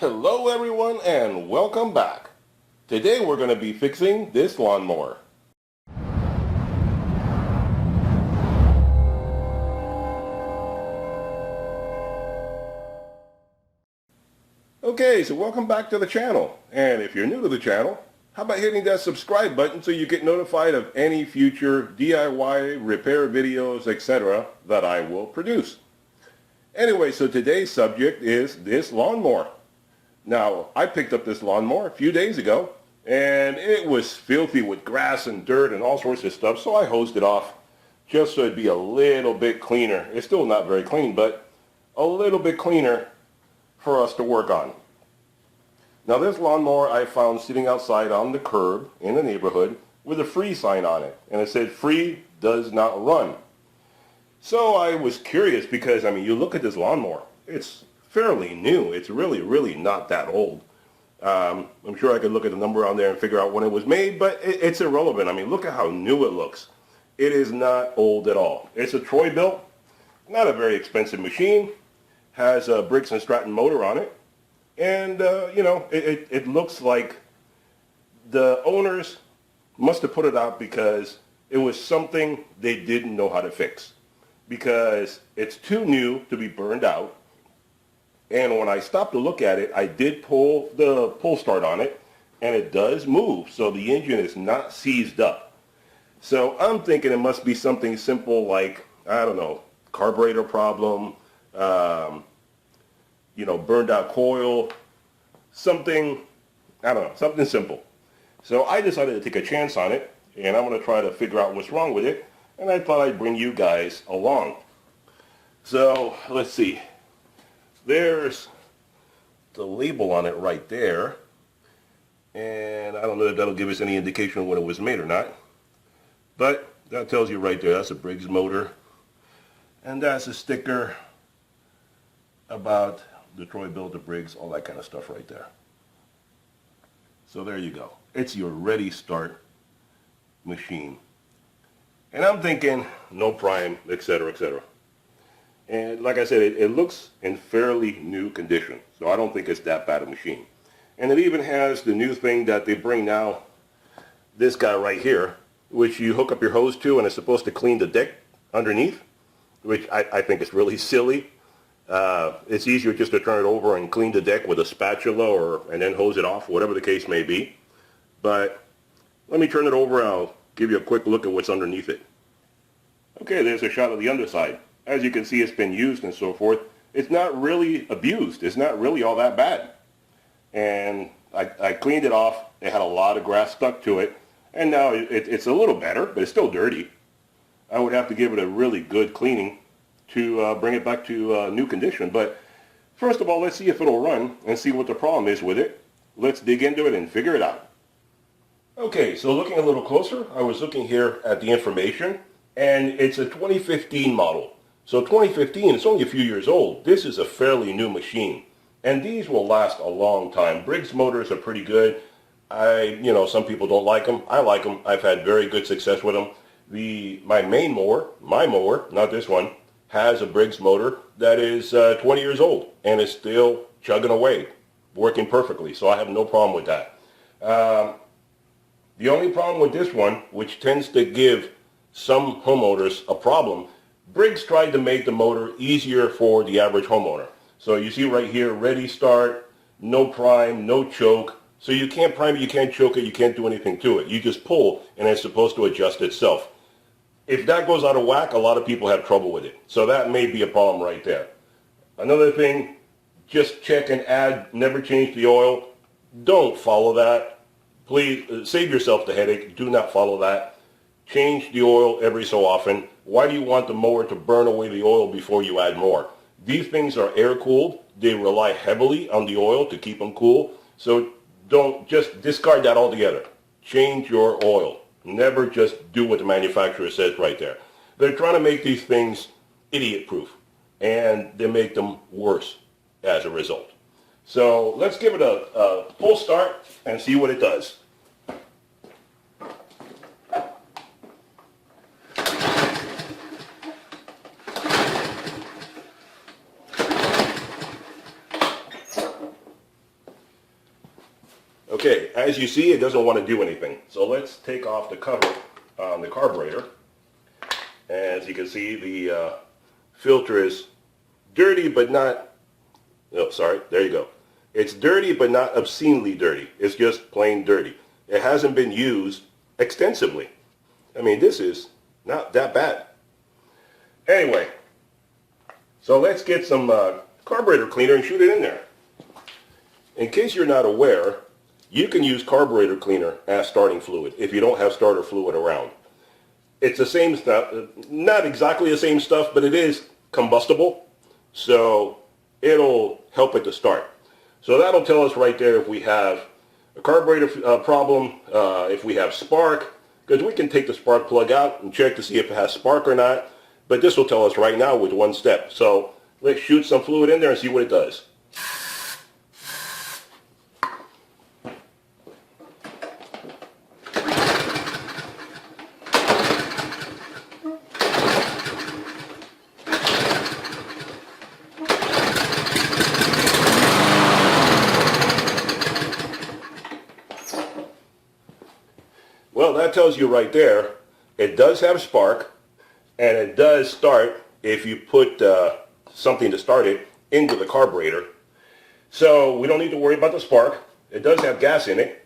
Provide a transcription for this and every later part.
Hello everyone and welcome back. Today we're going to be fixing this lawnmower. Okay, so welcome back to the channel. And if you're new to the channel, how about hitting that subscribe button so you get notified of any future DIY repair videos, etc. that I will produce. Anyway, so today's subject is this lawnmower. Now, I picked up this lawnmower a few days ago, and it was filthy with grass and dirt and all sorts of stuff, so I hosed it off just so it'd be a little bit cleaner. It's still not very clean, but a little bit cleaner for us to work on. Now, this lawnmower I found sitting outside on the curb in the neighborhood with a free sign on it, and it said, "Free, does not run." So I was curious because, you look at this lawnmower, it's fairly new. It's really not that old. I'm sure I could look at the number on there and figure out when it was made, but it's irrelevant. Look at how new it looks. It is not old at all. It's a Troy Bilt, not a very expensive machine, has a Briggs & Stratton motor on it, and it looks like the owners must have put it out because it was something they didn't know how to fix, because it's too new to be burned out. And when I stopped to look at it, I did pull the pull start on it, and it does move, so the engine is not seized up. So I'm thinking it must be something simple like, I don't know, carburetor problem, burned out coil, something, I don't know, something simple. So I decided to take a chance on it, and I'm going to try to figure out what's wrong with it, and I thought I'd bring you guys along. So let's see. There's the label on it right there, and I don't know if that'll give us any indication of when it was made or not, but that tells you right there that's a Briggs motor, and that's a sticker about the Troy Bilt, the Briggs, all that kind of stuff right there. So there you go. It's your ready start machine, and I'm thinking no prime, etc., etc. And like I said, it looks in fairly new condition, so I don't think it's that bad a machine. And it even has the new thing that they bring now, this guy right here, which you hook up your hose to, and it's supposed to clean the deck underneath, which I think is really silly. It's easier just to turn it over and clean the deck with a spatula and then hose it off, whatever the case may be. But let me turn it over and I'll give you a quick look at what's underneath it. Okay, there's a shot of the underside. As you can see, it's been used and so forth. It's not really abused. It's not really all that bad. And I cleaned it off. It had a lot of grass stuck to it. And now it's a little better, but it's still dirty. I would have to give it a really good cleaning to bring it back to new condition. But first of all, let's see if it'll run and see what the problem is with it. Let's dig into it and figure it out. Okay, so looking a little closer, I was looking here at the information, and it's a 2015 model. So 2015, it's only a few years old. This is a fairly new machine. And these will last a long time. Briggs motors are pretty good. Some people don't like them. I like them. I've had very good success with them. My mower, not this one, has a Briggs motor that is 20 years old. And it's still chugging away, working perfectly. So I have no problem with that. The only problem with this one, which tends to give some homeowners a problem, Briggs tried to make the motor easier for the average homeowner. So you see right here, ready start, no prime, no choke. So you can't prime it, you can't choke it, you can't do anything to it. You just pull and it's supposed to adjust itself. If that goes out of whack, a lot of people have trouble with it. So that may be a problem right there. Another thing, just check and add, never change the oil. Don't follow that. Please save yourself the headache. Do not follow that. Change the oil every so often. Why do you want the mower to burn away the oil before you add more? These things are air-cooled. They rely heavily on the oil to keep them cool. So don't just discard that altogether. Change your oil. Never just do what the manufacturer says right there. They're trying to make these things idiot-proof, and they make them worse as a result. So let's give it a full start and see what it does. Okay, as you see, it doesn't want to do anything. So let's take off the cover on the carburetor. As you can see, the filter is dirty, but not, no, sorry, there you go. It's dirty, but not obscenely dirty. It's just plain dirty. It hasn't been used extensively. I mean, this is not that bad. Anyway, so let's get some carburetor cleaner and shoot it in there. In case you're not aware, you can use carburetor cleaner as starting fluid if you don't have starter fluid around. It's the same stuff, not exactly the same stuff, but it is combustible, so it'll help it to start. So that'll tell us right there if we have a carburetor problem, if we have spark, because we can take the spark plug out and check to see if it has spark or not, but this will tell us right now with one step. So let's shoot some fluid in there and see what it does. Well, that tells you right there, it does have spark, and it does start if you put something to start it into the carburetor. So we don't need to worry about the spark. It does have gas in it.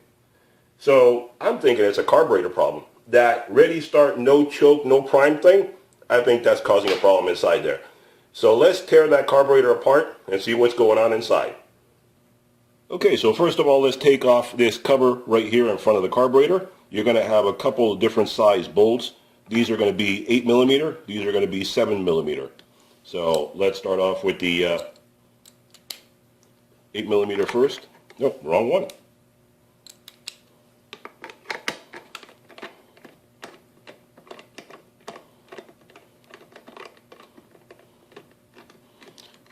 So I'm thinking it's a carburetor problem. That ready start, no choke, no prime thing, I think that's causing a problem inside there. So let's tear that carburetor apart and see what's going on inside. Okay, so first of all, let's take off this cover right here in front of the carburetor. You're going to have a couple of different size bolts. These are going to be 8 millimeter. These are going to be 7 millimeter. So let's start off with the 8 millimeter first. Nope, wrong one.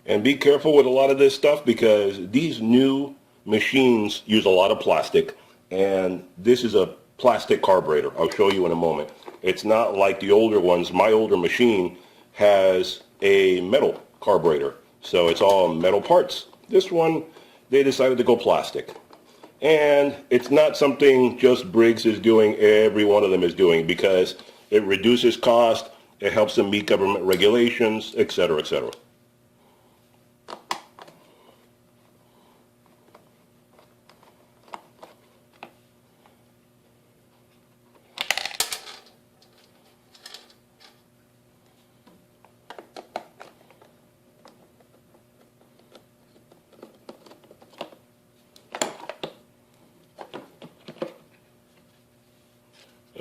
And be careful with a lot of this stuff because these new machines use a lot of plastic, and this is a plastic carburetor. I'll show you in a moment. It's not like the older ones. My older machine has a metal carburetor, so it's all metal parts. This one, they decided to go plastic. And it's not something just Briggs is doing, every one of them is doing, because it reduces cost, it helps them meet government regulations, etc., etc.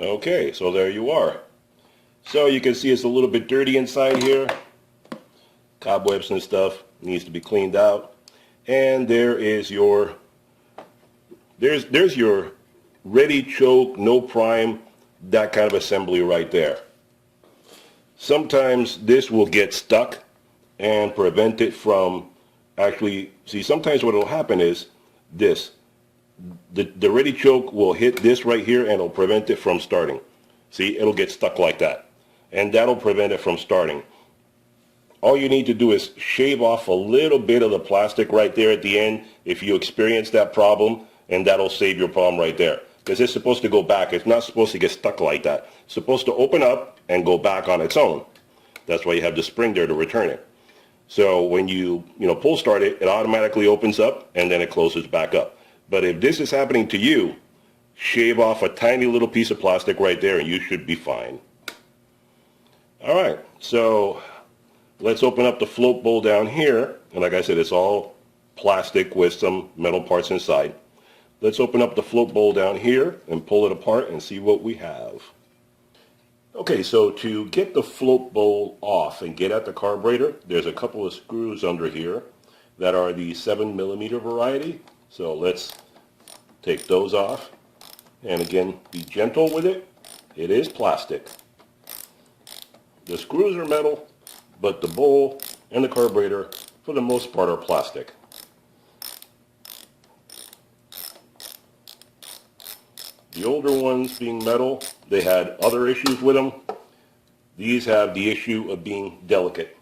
Okay, so there you are. So you can see it's a little bit dirty inside here. Cobwebs and stuff needs to be cleaned out. And there is your, there's your ready choke, no prime, that kind of assembly right there. Sometimes this will get stuck and prevent it from actually, see, sometimes what will happen is this. The ready choke will hit this right here and it'll prevent it from starting. See, it'll get stuck like that. And that'll prevent it from starting. All you need to do is shave off a little bit of the plastic right there at the end if you experience that problem, and that'll save your problem right there. Because it's supposed to go back. It's not supposed to get stuck like that. It's supposed to open up and go back on its own. That's why you have the spring there to return it. So when you pull start it, it automatically opens up and then it closes back up. But if this is happening to you, shave off a tiny little piece of plastic right there and you should be fine. All right, so let's open up the float bowl down here. And like I said, it's all plastic with some metal parts inside. Let's open up the float bowl down here and pull it apart and see what we have. Okay, so to get the float bowl off and get at the carburetor, there's a couple of screws under here that are the 7 millimeter variety. So let's take those off. And again, be gentle with it. It is plastic. The screws are metal, but the bowl and the carburetor, for the most part, are plastic. The older ones being metal, they had other issues with them. These have the issue of being delicate.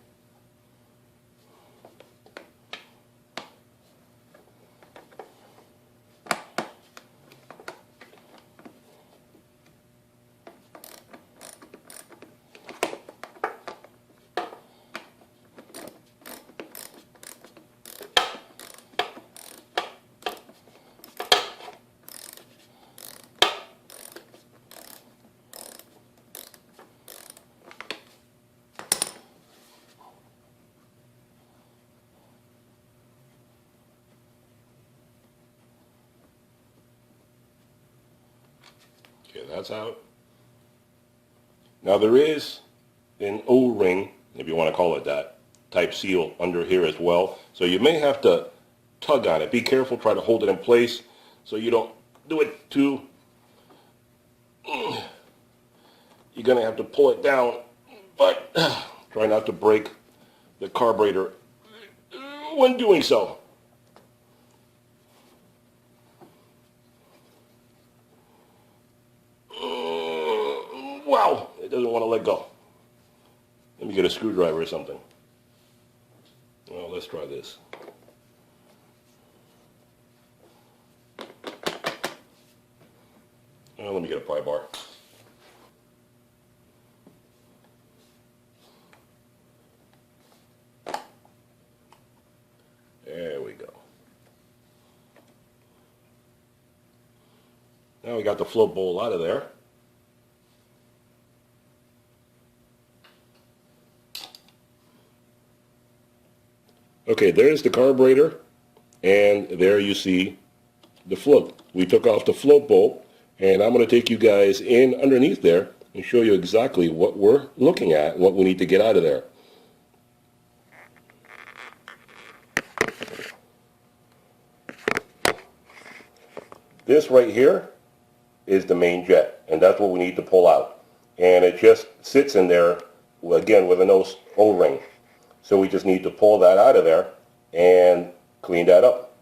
Okay, that's out. Now there is an O-ring, if you want to call it that, type seal under here as well. So you may have to tug on it. Be careful, try to hold it in place so you don't do it too. You're going to have to pull it down, but try not to break the carburetor when doing so. Wow, it doesn't want to let go. Let me get a screwdriver or something. Well, let's try this. Well, let me get a pry bar. There we go. Now we got the float bowl out of there. Okay, there's the carburetor, and there you see the float. We took off the float bolt, and I'm going to take you guys in underneath there and show you exactly what we're looking at, what we need to get out of there. This right here is the main jet, and that's what we need to pull out. And it just sits in there, again, with an O-ring. So we just need to pull that out of there and clean that up.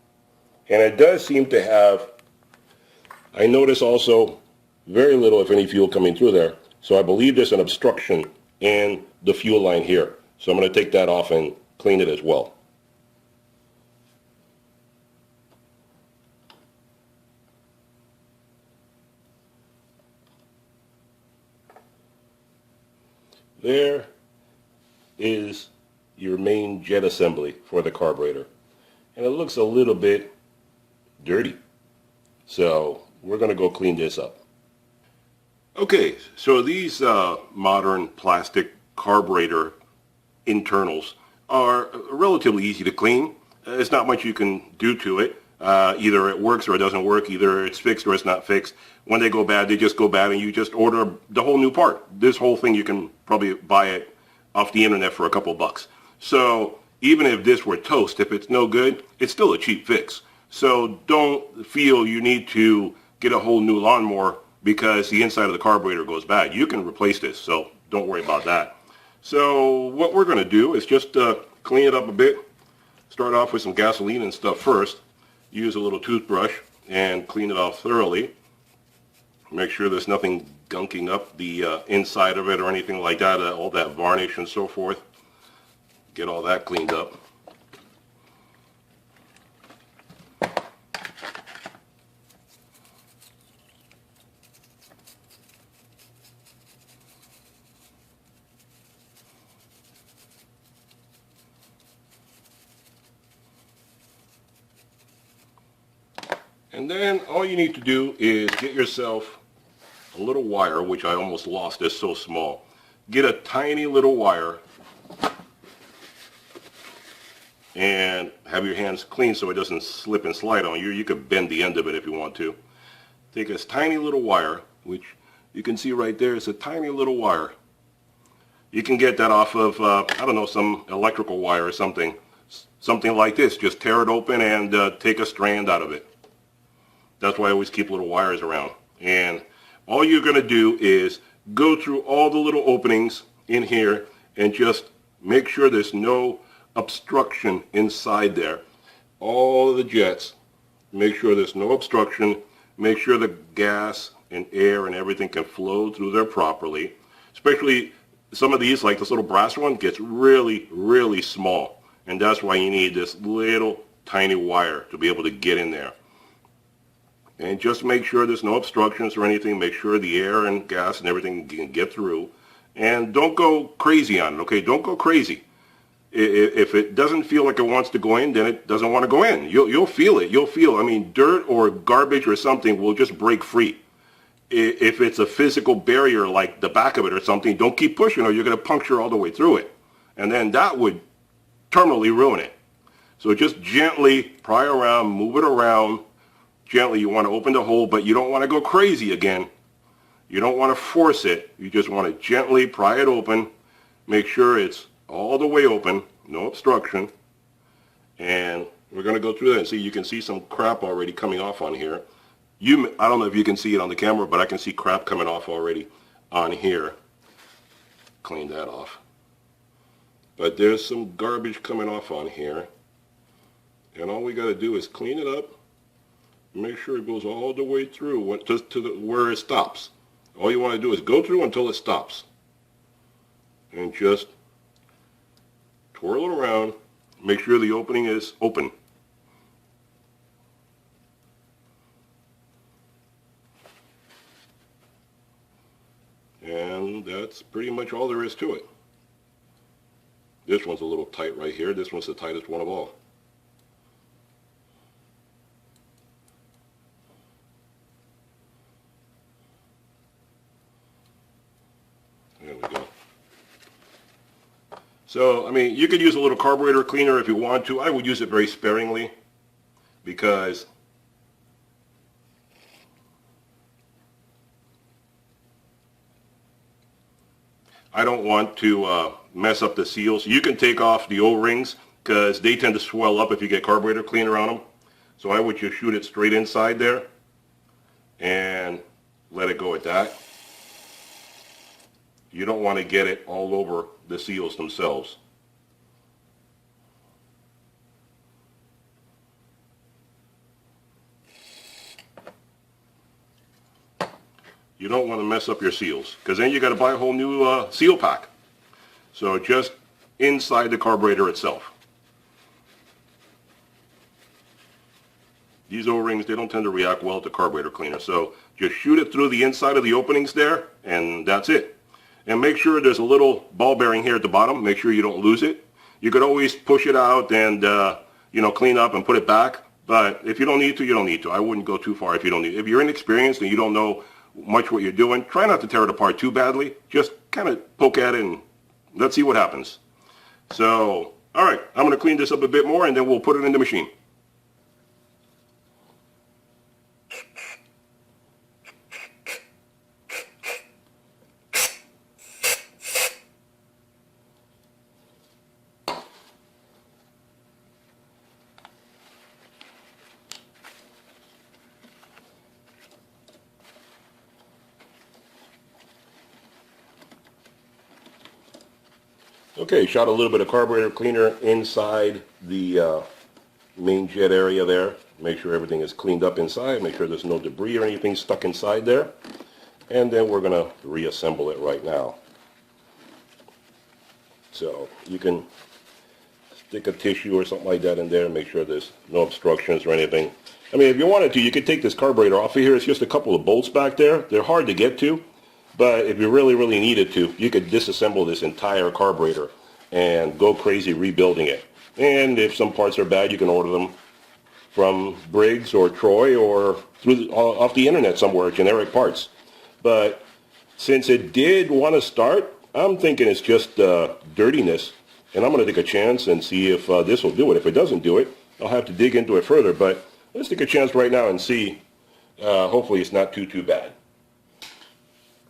And it does seem to have, I notice also, very little, if any, fuel coming through there. So I believe there's an obstruction in the fuel line here. So I'm going to take that off and clean it as well. There is your main jet assembly for the carburetor. And it looks a little bit dirty. So we're going to go clean this up. Okay, so these modern plastic carburetor internals are relatively easy to clean. There's not much you can do to it. Either it works or it doesn't work. Either it's fixed or it's not fixed. When they go bad, they just go bad, and you just order the whole new part. This whole thing, you can probably buy it off the internet for a couple bucks. So even if this were toast, if it's no good, it's still a cheap fix. So don't feel you need to get a whole new lawnmower because the inside of the carburetor goes bad. You can replace this, so don't worry about that. So what we're going to do is just clean it up a bit. Start off with some gasoline and stuff first. Use a little toothbrush and clean it off thoroughly. Make sure there's nothing gunking up the inside of it or anything like that, all that varnish and so forth. Get all that cleaned up. And then all you need to do is get yourself a little wire, which I almost lost, it's so small. Get a tiny little wire and have your hands clean so it doesn't slip and slide on you. You could bend the end of it if you want to. Take this tiny little wire, which you can see right there, it's a tiny little wire. You can get that off of, I don't know, some electrical wire or something. Something like this. Just tear it open and take a strand out of it. That's why I always keep little wires around. And all you're going to do is go through all the little openings in here and just make sure there's no obstruction inside there. All of the jets, make sure there's no obstruction. Make sure the gas and air and everything can flow through there properly. Especially some of these, like this little brass one, gets really, really small. And that's why you need this little tiny wire to be able to get in there. And just make sure there's no obstructions or anything. Make sure the air and gas and everything can get through. And don't go crazy on it, okay? Don't go crazy. If it doesn't feel like it wants to go in, then it doesn't want to go in. You'll feel it. You'll feel, I mean, dirt or garbage or something will just break free. If it's a physical barrier like the back of it or something, don't keep pushing or you're going to puncture all the way through it. And then that would terminally ruin it. So just gently pry around, move it around. Gently, you want to open the hole, but you don't want to go crazy again. You don't want to force it. You just want to gently pry it open. Make sure it's all the way open, no obstruction. And we're going to go through that and see. You can see some crap already coming off on here. I don't know if you can see it on the camera, but I can see crap coming off already on here. Clean that off. But there's some garbage coming off on here. And all we got to do is clean it up. Make sure it goes all the way through just to where it stops. All you want to do is go through until it stops. And just twirl it around. Make sure the opening is open. And that's pretty much all there is to it. This one's a little tight right here. This one's the tightest one of all. There we go. So, I mean, you could use a little carburetor cleaner if you want to. I would use it very sparingly because I don't want to mess up the seals. You can take off the O-rings because they tend to swell up if you get carburetor cleaner on them. So I would just shoot it straight inside there and let it go at that. You don't want to get it all over the seals themselves. You don't want to mess up your seals because then you got to buy a whole new seal pack. So just inside the carburetor itself. These O-rings, they don't tend to react well to carburetor cleaner. So just shoot it through the inside of the openings there and that's it. And make sure there's a little ball bearing here at the bottom. Make sure you don't lose it. You could always push it out and clean up and put it back. But if you don't need to, you don't need to. I wouldn't go too far if you don't need to. If you're inexperienced and you don't know much what you're doing, try not to tear it apart too badly. Just kind of poke at it and let's see what happens. So, all right, I'm going to clean this up a bit more and then we'll put it in the machine. Okay, shot a little bit of carburetor cleaner inside the main jet area there. Make sure everything is cleaned up inside. Make sure there's no debris or anything stuck inside there. And then we're going to reassemble it right now. So you can stick a tissue or something like that in there and make sure there's no obstructions or anything. I mean, if you wanted to, you could take this carburetor off of here. It's just a couple of bolts back there. They're hard to get to. But if you really, really needed to, you could disassemble this entire carburetor and go crazy rebuilding it. And if some parts are bad, you can order them from Briggs or Troy or off the internet somewhere, generic parts. But since it did want to start, I'm thinking it's just dirtiness. And I'm going to take a chance and see if this will do it. If it doesn't do it, I'll have to dig into it further. But let's take a chance right now and see. Hopefully it's not too bad.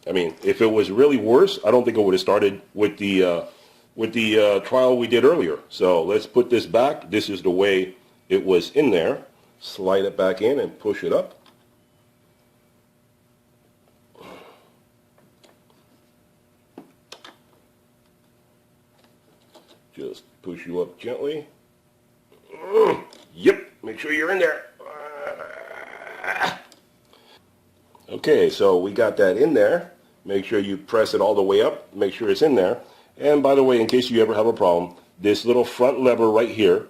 I mean, if it was really worse, I don't think it would have started with the trial we did earlier. So let's put this back. This is the way it was in there. Slide it back in and push it up. Just push you up gently. Yep, make sure you're in there. Okay, so we got that in there. Make sure you press it all the way up. Make sure it's in there. And by the way, in case you ever have a problem, this little front lever right here,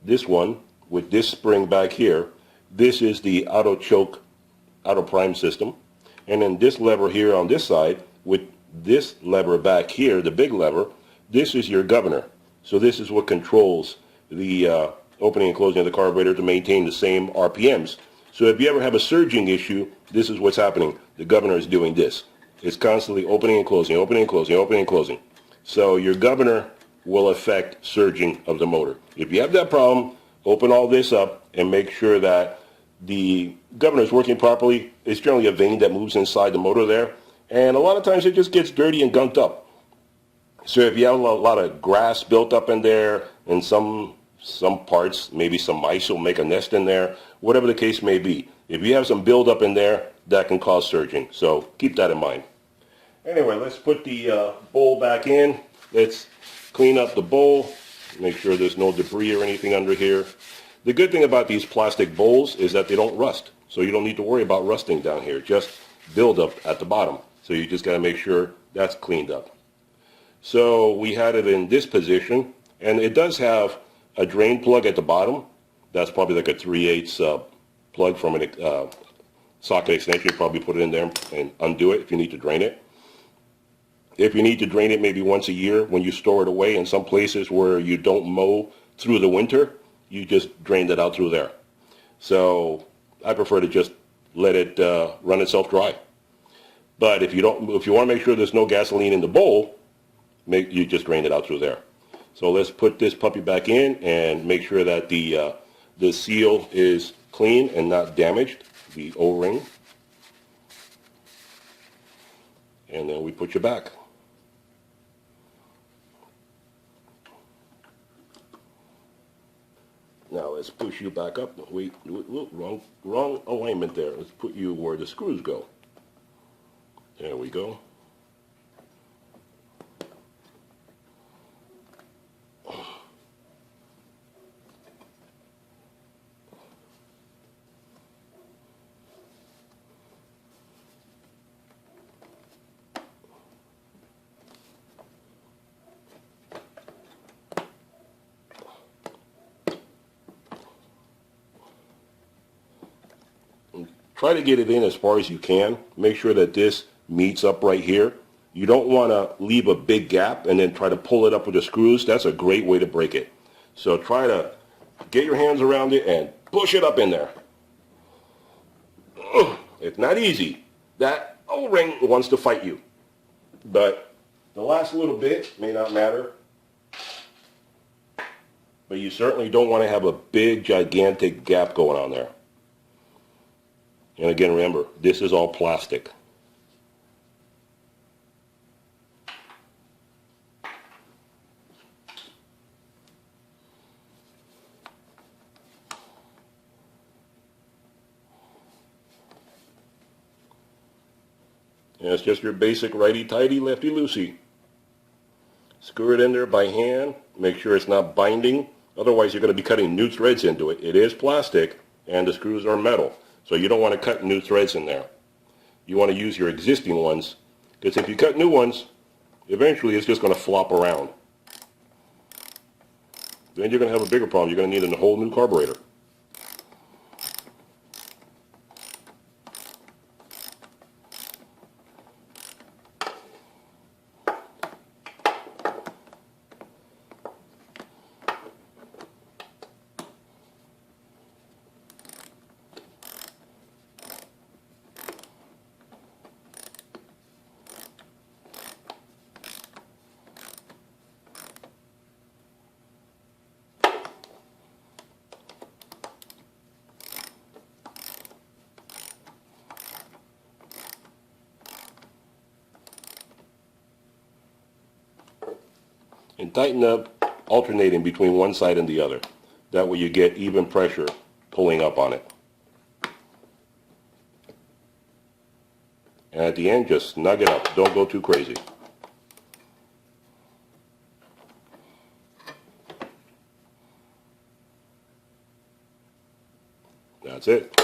this one with this spring back here, this is the auto choke, auto prime system. And then this lever here on this side with this lever back here, the big lever, this is your governor. So this is what controls the opening and closing of the carburetor to maintain the same RPMs. So if you ever have a surging issue, this is what's happening. The governor is doing this. It's constantly opening and closing, opening and closing, opening and closing. So your governor will affect surging of the motor. If you have that problem, open all this up and make sure that the governor is working properly. It's generally a vane that moves inside the motor there. And a lot of times it just gets dirty and gunked up. So if you have a lot of grass built up in there, and some parts, maybe some mice will make a nest in there, whatever the case may be. If you have some buildup in there, that can cause surging. So keep that in mind. Anyway, let's put the bowl back in. Let's clean up the bowl. Make sure there's no debris or anything under here. The good thing about these plastic bowls is that they don't rust. So you don't need to worry about rusting down here. Just buildup at the bottom. So you just got to make sure that's cleaned up. So we had it in this position. And it does have a drain plug at the bottom. That's probably like a 3/8 plug from a socket extension. You probably put it in there and undo it if you need to drain it. If you need to drain it maybe once a year when you store it away in some places where you don't mow through the winter, you just drain that out through there. So I prefer to just let it run itself dry. But if you want to make sure there's no gasoline in the bowl, you just drain it out through there. So let's put this puppy back in and make sure that the seal is clean and not damaged, the O-ring. And then we put you back. Now let's push you back up. Wait, wrong alignment there. Let's put you where the screws go. There we go. Try to get it in as far as you can. Make sure that this meets up right here. You don't want to leave a big gap and then try to pull it up with the screws. That's a great way to break it. So try to get your hands around it and push it up in there. It's not easy. That O-ring wants to fight you. But the last little bit may not matter. But you certainly don't want to have a big, gigantic gap going on there. And again, remember, this is all plastic. And it's just your basic righty-tighty, lefty-loosey. Screw it in there by hand. Make sure it's not binding. Otherwise, you're going to be cutting new threads into it. It is plastic, and the screws are metal. So you don't want to cut new threads in there. You want to use your existing ones, because if you cut new ones, eventually it's just going to flop around. Then you're going to have a bigger problem. You're going to need a whole new carburetor. And tighten up, alternating between one side and the other. That way you get even pressure pulling up on it. And at the end, just snug it up. Don't go too crazy. That's it.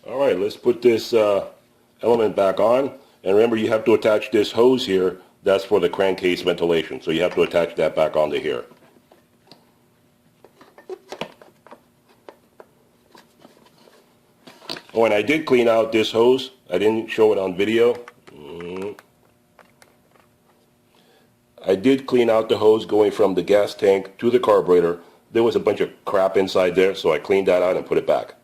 All right, let's put this element back on. And remember, you have to attach this hose here. That's for the crankcase ventilation. So you have to attach that back onto here. Oh, and I did clean out this hose. I didn't show it on video. I did clean out the hose going from the gas tank to the carburetor. There was a bunch of crap inside there, so I cleaned that out and put it back.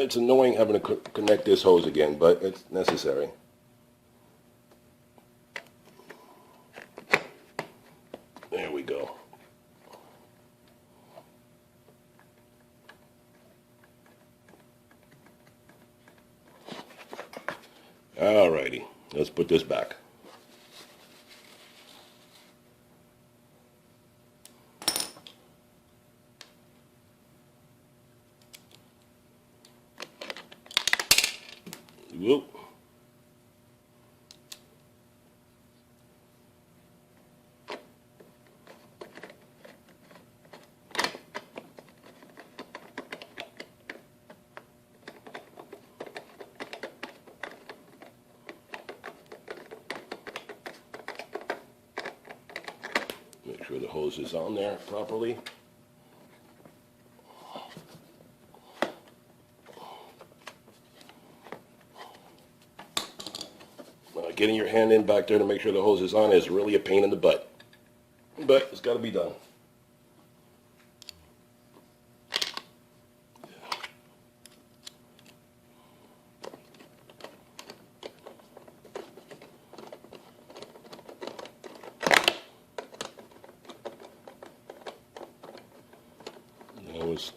It's annoying having to connect this hose again, but it's necessary. There we go. Alrighty, let's put this back. Whoop. Make sure the hose is on there properly. Getting your hand in back there to make sure the hose is on is really a pain in the butt. But it's got to be done. That was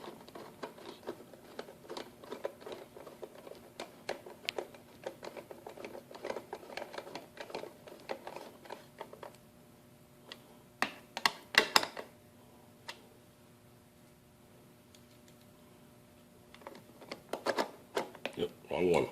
Yep, wrong one.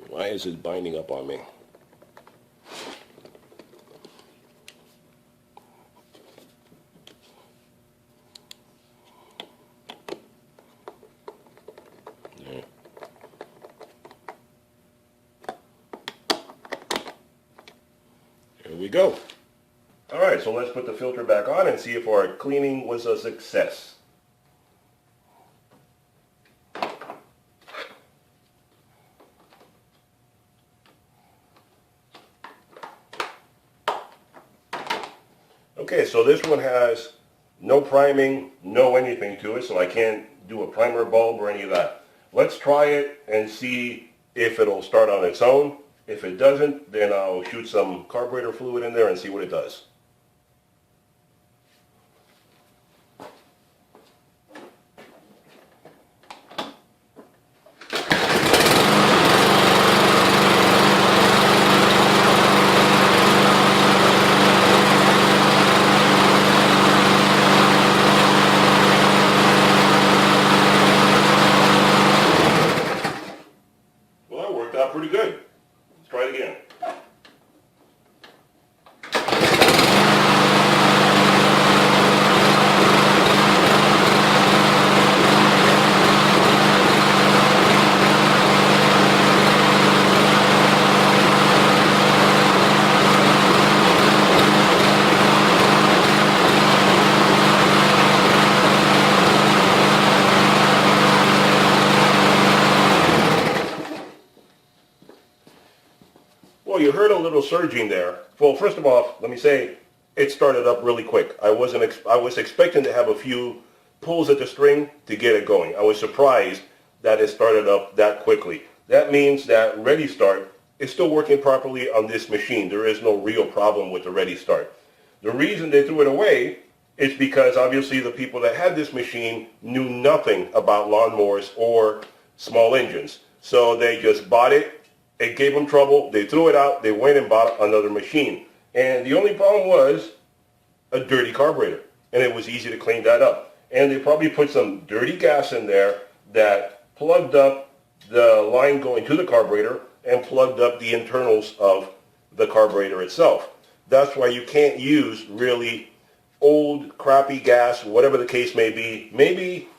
Why is it binding up on me? There we go. All right, so let's put the filter back on and see if our cleaning was a success. Okay, so this one has no priming, no anything to it, so I can't do a primer bulb or any of that. Let's try it and see if it'll start on its own. If it doesn't, then I'll shoot some carburetor fluid in there and see what it does. Well, that worked out pretty good. Let's try it again. Well, you heard a little surging there. Well, first of all, let me say, it started up really quick. I was expecting to have a few pulls at the string to get it going. I was surprised that it started up that quickly. That means that Ready Start is still working properly on this machine. There is no real problem with the Ready Start. The reason they threw it away is because obviously the people that had this machine knew nothing about lawnmowers or small engines. So they just bought it. It gave them trouble. They threw it out. They went and bought another machine. And the only problem was a dirty carburetor. And it was easy to clean that up. And they probably put some dirty gas in there that plugged up the line going to the carburetor and plugged up the internals of the carburetor itself. That's why you can't use really old, crappy gas, whatever the case may be. Maybe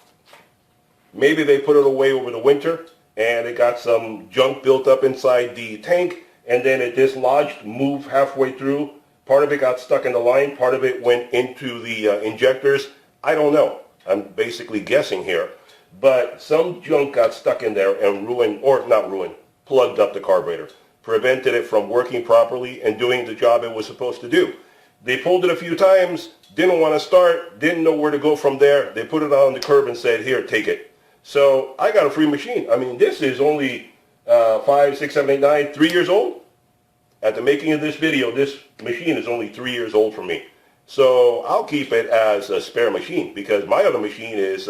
they put it away over the winter and it got some junk built up inside the tank, and then it dislodged, moved halfway through Part of it got stuck in the line. Part of it went into the injectors. I don't know. I'm basically guessing here. But some junk got stuck in there and ruined, or not ruined, plugged up the carburetor. Prevented it from working properly and doing the job it was supposed to do. They pulled it a few times, didn't want to start, didn't know where to go from there. They put it on the curb and said, here, take it. So I got a free machine. I mean, this is only 5, 6, 7, 8, 9, 3 years old. At the making of this video, this machine is only 3 years old for me. So I'll keep it as a spare machine because my other machine is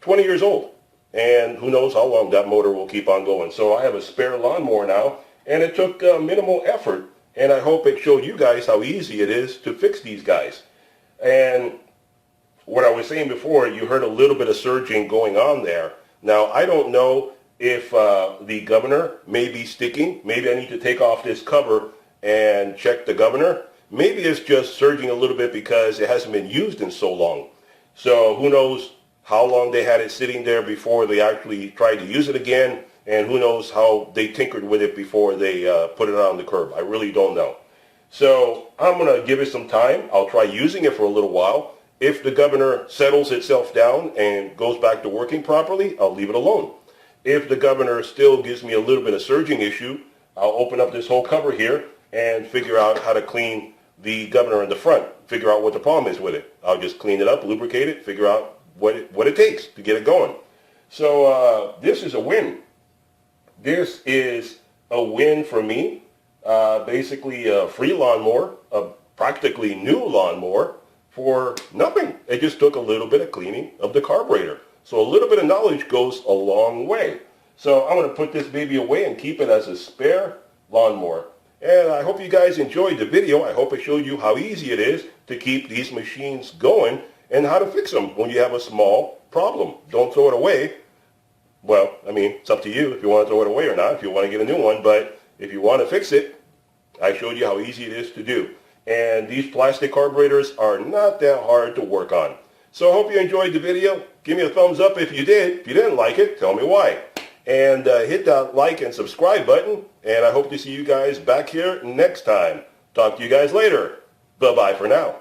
20 years old. And who knows how long that motor will keep on going. So I have a spare lawnmower now, and it took minimal effort. And I hope it showed you guys how easy it is to fix these guys. And what I was saying before, you heard a little bit of surging going on there. Now, I don't know if the governor may be sticking. Maybe I need to take off this cover and check the governor. Maybe it's just surging a little bit because it hasn't been used in so long. So who knows how long they had it sitting there before they actually tried to use it again. And who knows how they tinkered with it before they put it on the curb. I really don't know. So I'm going to give it some time. I'll try using it for a little while. If the governor settles itself down and goes back to working properly, I'll leave it alone. If the governor still gives me a little bit of surging issue, I'll open up this whole cover here and figure out how to clean the governor in the front, figure out what the problem is with it. I'll just clean it up, lubricate it, figure out what it takes to get it going. So this is a win. This is a win for me. Basically a free lawnmower, a practically new lawnmower for nothing. It just took a little bit of cleaning of the carburetor. So a little bit of knowledge goes a long way. So I'm going to put this baby away and keep it as a spare lawnmower. And I hope you guys enjoyed the video. I hope it showed you how easy it is to keep these machines going and how to fix them when you have a small problem. Don't throw it away. Well, I mean, it's up to you if you want to throw it away or not, if you want to get a new one. But if you want to fix it, I showed you how easy it is to do. And these plastic carburetors are not that hard to work on. So I hope you enjoyed the video. Give me a thumbs up if you did. If you didn't like it, tell me why. And hit that like and subscribe button. And I hope to see you guys back here next time. Talk to you guys later. Bye-bye for now.